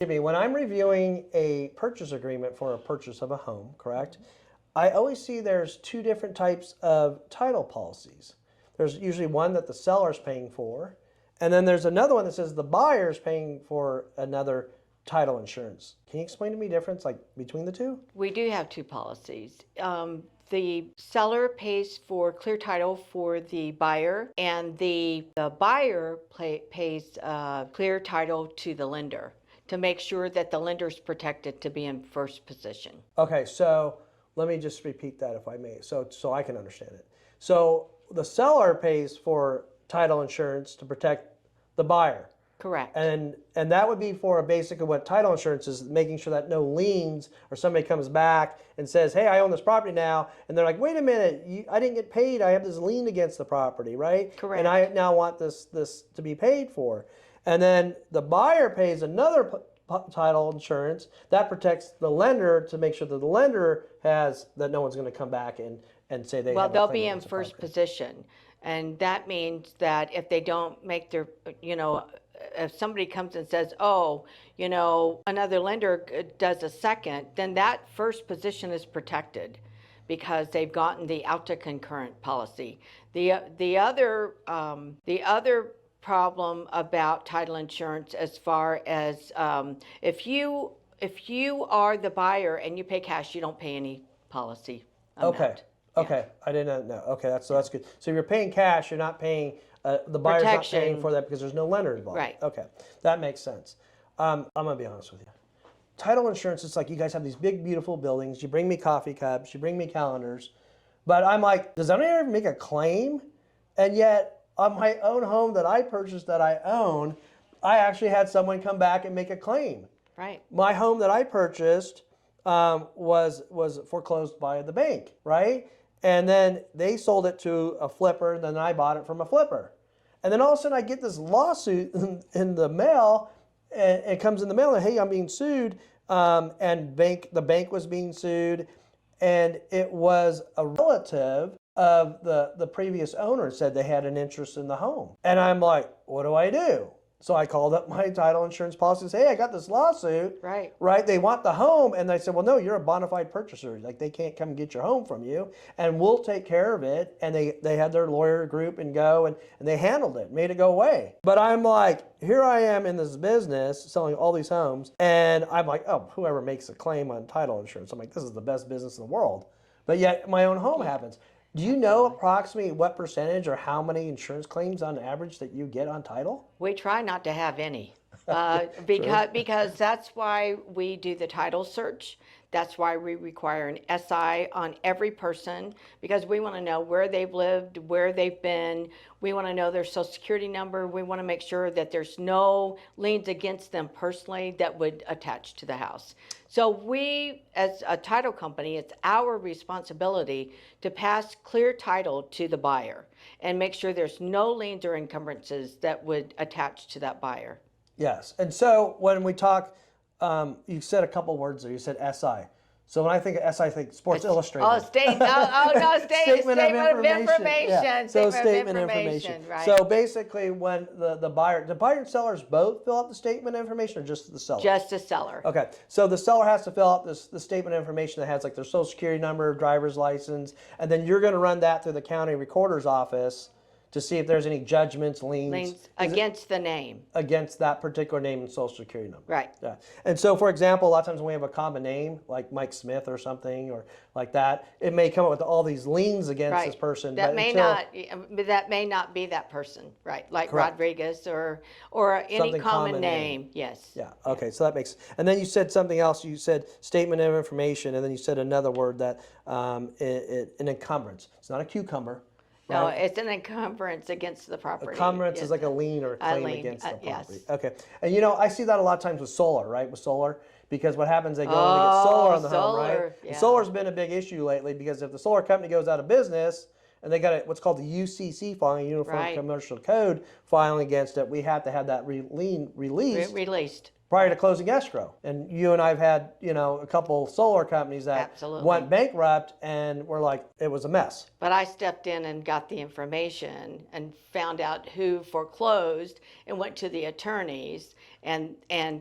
When I'm reviewing a purchase agreement for a purchase of a home, correct? I always see there's two different types of title policies. There's usually one that the seller's paying for, and then there's another one that says the buyer's paying for another title insurance. Can you explain to me the difference between the two? We do have two policies. The seller pays for clear title for the buyer, and the buyer pays clear title to the lender to make sure that the lender is protected to be in first position. Okay, so let me just repeat that if I may, so I can understand it. So the seller pays for title insurance to protect the buyer. Correct. And that would be for basically what title insurance is, making sure that no liens or somebody comes back and says, hey, I own this property now. And they're like, wait a minute, I didn't get paid. I have this lien against the property, right? Correct. And I now want this to be paid for. And then the buyer pays another title insurance that protects the lender to make sure that the lender has, that no one's going to come back and say they have a claim. Well, they'll be in against the first property. position. And that means that if they don't make their, if somebody comes and says, oh, another lender does a second, then that first position is protected because they've gotten the out to concurrent policy. The other problem about title insurance, as far as if you are the buyer and you pay cash, you don't pay any policy amount. Okay. Okay, I didn't know. Okay, so that's good. So if you're paying cash, you're not paying, the buyer's Protection. not paying for that because there's no lender involved. Right. Okay, that makes sense. I'm going to be honest with you. Title insurance, it's like you guys have these big, beautiful buildings. You bring me coffee cups, you bring me calendars. But I'm like, does anyone ever make a claim? And yet, on my own home that I purchased that I own, I actually had someone come back and make a claim. Right. My home that I purchased was foreclosed by the bank, right? And then they sold it to a flipper, and then I bought it from a flipper. And then all of a sudden I get this lawsuit in the mail, and it comes in the mail, and hey, I'm being sued, and the bank was being sued, and it was a relative of the previous owner said they had an interest in the home. And I'm like, what do I do? So I called up my title insurance policy and said, hey, I got this lawsuit. Right. Right? They want the home. And they said, well, no, you're a bona fide purchaser. Like, they can't come get your home from you. And we'll take care of it. And they had their lawyer group and go, and they handled it, made it go away. But I'm like, here I am in this business selling all these homes. And I'm like, oh, whoever makes a claim on title insurance. I'm like, this is the best business in the world. But yet my own home happens. Do you know approximately what percentage or how many insurance claims on average that you get on title? We try not to have any because that's why we do the title search. That's why we require an SI on every person, because we want to know where they've lived, where they've been. We want to know their social security number. We want to make sure that there's no liens against them personally that would attach to the house. So we, as a title company, it's our responsibility to pass clear title to the buyer and make sure there's no liens or encumbrances that would attach to that buyer. Yes. And so when we talk, you said a couple words there. You said SI. So when I think of SI, I think Sports Illustrated. Oh, statement of information. Yeah. So statement of information. Right. So basically, when the buyer and sellers both fill out the statement of information, or just the seller? Just the seller. Okay. So the seller has to fill out the statement of information that has like their social security number, driver's license, and then you're going to run that through the county recorder's office to see if there's any judgments, liens against the name. Against that particular name and social security number. Right. Yeah. And so, for example, a lot of times when we have a common name, like Mike Smith or something, or like that, it may come up with all these liens against this person. That may not be that person, right? Like Correct. Rodriguez or any Something common name. Yes. Yeah. Okay. So that makes. And then you said something else. You said statement of information, and then you said another word that an encumbrance. It's not a cucumber. No, right? it's an encumbrance against the property. Encumbrance is like a lien or a claim against the property. Yes. Okay. And I see that a lot of times with solar, right? With solar, because what happens, they go and they get solar on the home, right? Yeah. And solar's been a big issue lately because if the solar company goes out of business and they got what's called the UCC filing, Uniform Commercial Code filing against it, we have to have that lien released. Released. prior to closing escrow. And you and I've had, a couple solar companies that Absolutely. went bankrupt, and we're like, it was a mess. But I stepped in and got the information and found out who foreclosed and went to the attorneys and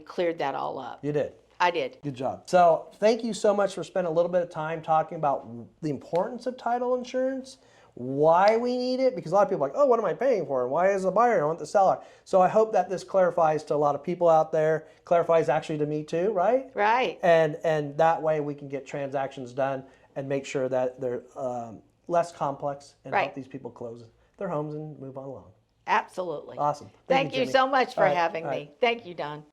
cleared that all up. You did. I did. Good job. So thank you so much for spending a little bit of time talking about the importance of title insurance, why we need it, because a lot of people are like, oh, what am I paying for? And why is the buyer? I want the seller. So I hope that this clarifies to a lot of people out there, clarifies actually to me too, right? Right. And that way we can get transactions done and make sure that they're less complex and help Right. these people close their homes and move on along. Absolutely. Awesome. Thank you Jimmy. so much for All right, having all me. right. Thank you, Don.